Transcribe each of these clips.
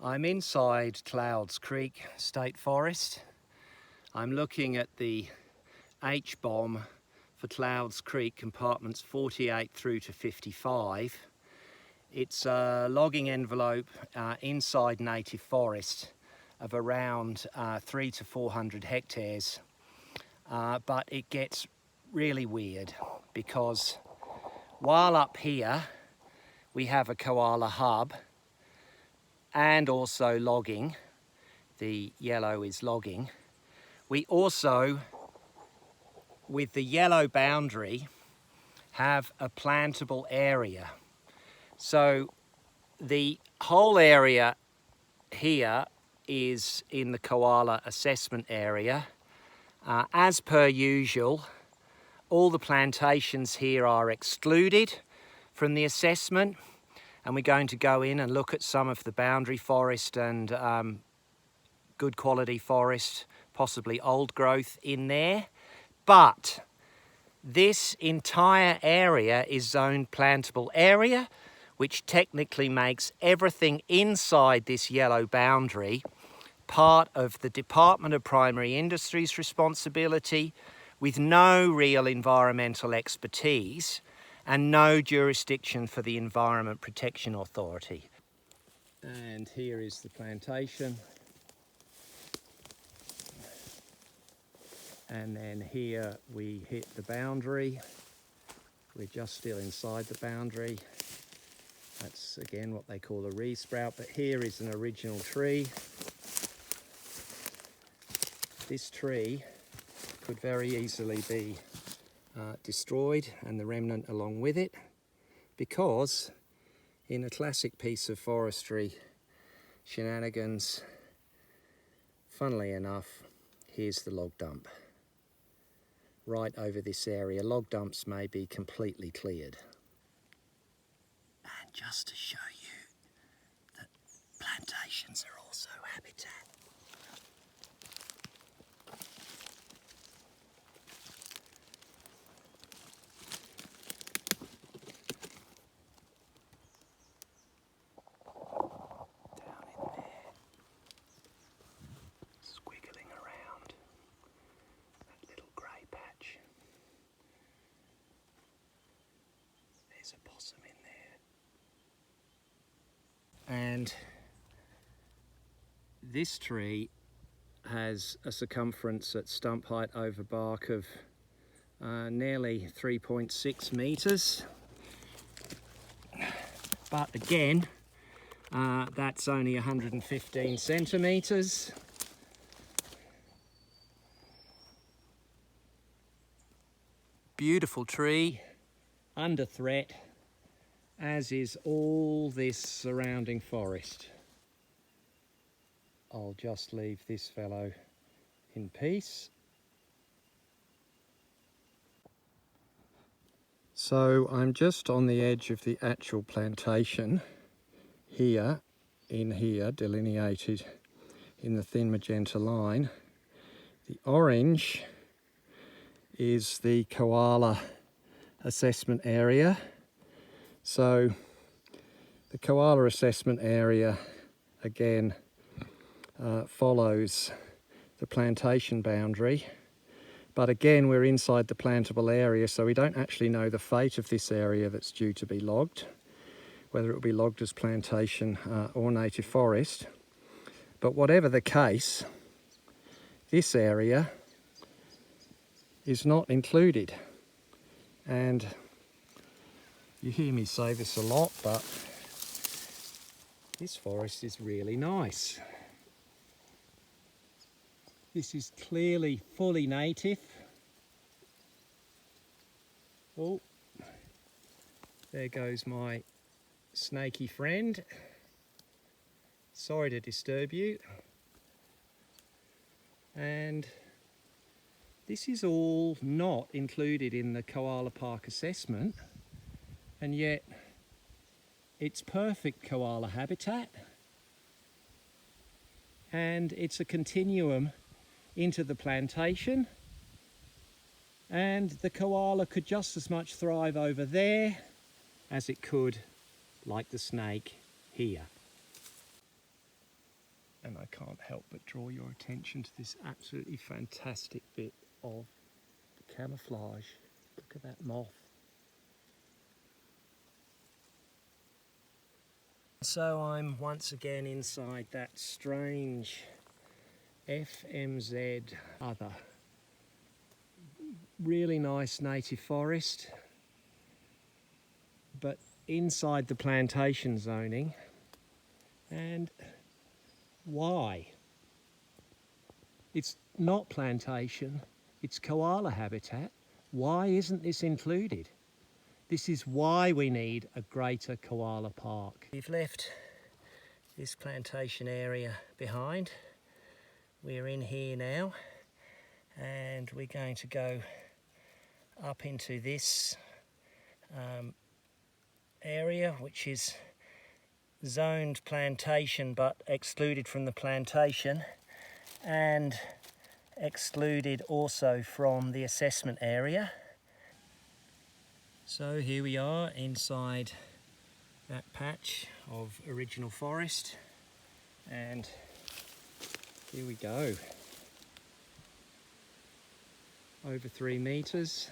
I'm inside Clouds Creek State Forest. I'm looking at the H-bomb for Clouds Creek compartments 48 through to 55. It's a logging envelope inside native forest of around 300 to 400 hectares. But it gets really weird because while up here we have a koala hub and also logging, the yellow is logging, we also, with the yellow boundary, have a plantable area. So the whole area here is in the koala assessment area. As per usual, all the plantations here are excluded from the assessment, and we're going to go in and look at some of the boundary forest and good quality forest, possibly old growth in there. But this entire area is zoned plantable area, which technically makes everything inside this yellow boundary part of the Department of Primary Industries' responsibility, with no real environmental expertise and no jurisdiction for the Environment Protection Authority. And here is the plantation. And then here we hit the boundary. We're just still inside the boundary. That's again what they call a resprout, but here is an original tree. This tree could very easily be destroyed, and the remnant along with it, because in a classic piece of forestry shenanigans, funnily enough, here's the log dump. Right over this area, log dumps may be completely cleared. And just to show you that plantations are also habitat. A possum in there. And this tree has a circumference at stump height over bark of nearly 3.6 meters. But again, that's only 115 centimeters. Beautiful tree, under threat, as is all this surrounding forest. I'll just leave this fellow in peace. So I'm just on the edge of the actual plantation here, delineated in the thin magenta line. The orange is the koala assessment area. So the koala assessment area again follows the plantation boundary, but again we're inside the plantable area, so we don't actually know the fate of this area that's due to be logged, whether it will be logged as plantation or native forest. But whatever the case, this area is not included. And you hear me say this a lot, but this forest is really nice. This is clearly fully native. Oh, there goes my snaky friend. Sorry to disturb you. And this is all not included in the Koala Park assessment, and yet it's perfect koala habitat, and it's a continuum into the plantation, and the koala could just as much thrive over there as it could, like the snake, here. and I can't help but draw your attention to this absolutely fantastic bit of camouflage. Look at that moth. So I'm once again inside that strange FMZ other. Really nice native forest, but inside the plantation zoning. And why? It's not plantation, it's koala habitat. Why isn't this included? This is why we need a greater koala park. We've left this plantation area behind. We're in here now, and we're going to go up into this area, which is zoned plantation but excluded from the plantation, and excluded also from the assessment area. So here we are inside that patch of original forest, and here we go. Over 3 metres.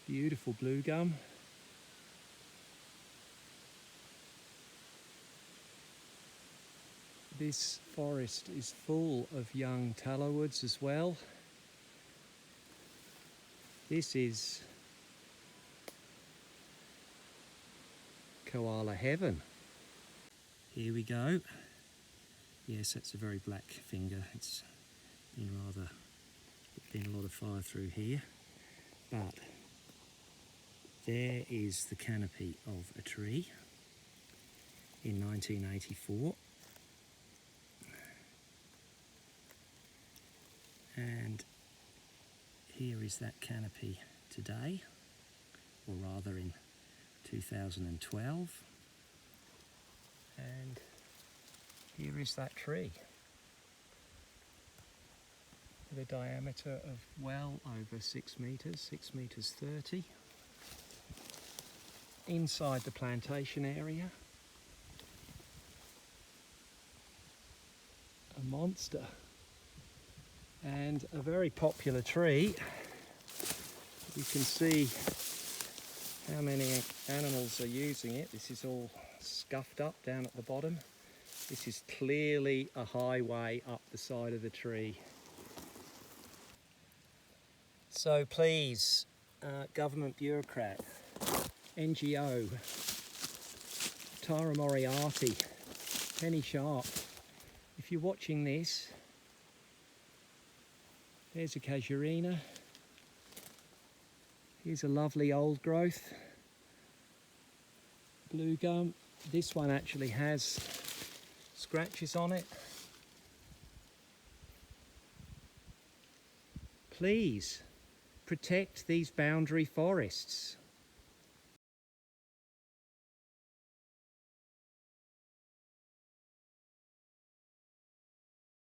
Beautiful blue gum. This forest is full of young tallow-woods as well. This is koala heaven. Here we go. Yes, that's a very black finger. It's been a lot of fire through here. But there is the canopy of a tree in 1984. And here is that canopy today, or rather in 2012. And here is that tree with a diameter of well over 6 metres, 6 metres 30. Inside the plantation area, a monster. And a very popular tree. You can see how many animals are using it. This is all scuffed up down at the bottom. This is clearly a highway up the side of the tree. So please, government bureaucrat, NGO, Tara Moriarty, Penny Sharp, if you're watching this, there's a casuarina. Here's a lovely old growth blue gum. This one actually has scratches on it. Please protect these boundary forests.